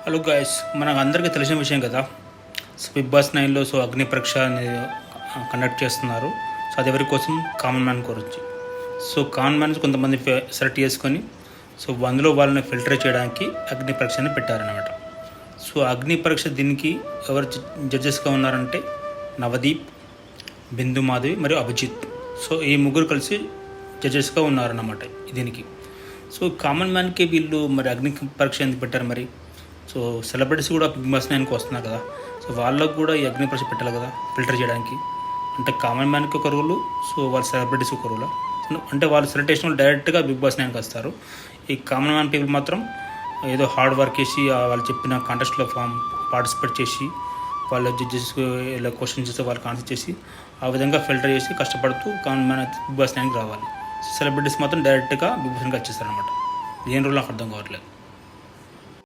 Hello guys, మనకు అందరికీ తెలిసిన విషయం కదా. సో బిగ్ బాస్ 9లో అగ్ని పరీక్ష అనేది కండక్ట్ చేస్తున్నారు. సో అది ఎవరి కోసం? కామన్ మ్యాన్ గురించి. సో కామన్ మ్యాన్స్ కొంతమంది సెలెక్ట్ చేసుకొని అందులో వాళ్ళని ఫిల్టర్ చేయడానికి అగ్ని పరీక్షని పెట్టారనమాట. సో అగ్ని పరీక్ష దీనికి ఎవరు జడ్జెస్గా ఉన్నారంటే నవదీప్, బిందు మాధవి మరియు అభిజిత్. సో ఈ ముగ్గురు కలిసి జడ్జెస్గా ఉన్నారన్నమాట దీనికి. సో కామన్ మ్యాన్కి వీళ్ళు మరి అగ్ని పరీక్ష ఎందుకు పెట్టారు మరి? సో సెలబ్రిటీస్ కూడా బిగ్ బాస్ 9కి వస్తున్నారు కదా. సో వాళ్ళకు కూడా ఈ అగ్ని పరీక్ష పెట్టాలి కదా ఫిల్టర్ చేయడానికి. అంటే కామన్ మ్యాన్కి ఒక రూలు, సో వాళ్ళ సెలబ్రిటీస్ ఒక రూలా? అంటే వాళ్ళు సెలెక్టేషన్ డైరెక్ట్గా బిగ్ బాస్ 9కి వస్తారు. ఈ కామన్ మ్యాన్ పీపుల్ మాత్రం ఏదో హార్డ్ వర్క్ చేసి వాళ్ళు చెప్పిన కాంటెస్ట్లో పార్టిసిపేట్ చేసి వాళ్ళ జడ్జెస్ ఇలా క్వశ్చన్ చేస్తే వాళ్ళకి ఆన్సర్ చేసి ఆ విధంగా ఫిల్టర్ చేసి కష్టపడుతూ కామన్ మ్యాన్ బిగ్ బాస్ 9కి రావాలి. సెలబ్రిటీస్ మాత్రం డైరెక్ట్గా బిగ్ బాస్ 9కి వచ్చేస్తారు అనమాట. ఏం రూల్ నాకు అర్థం కావట్లేదు.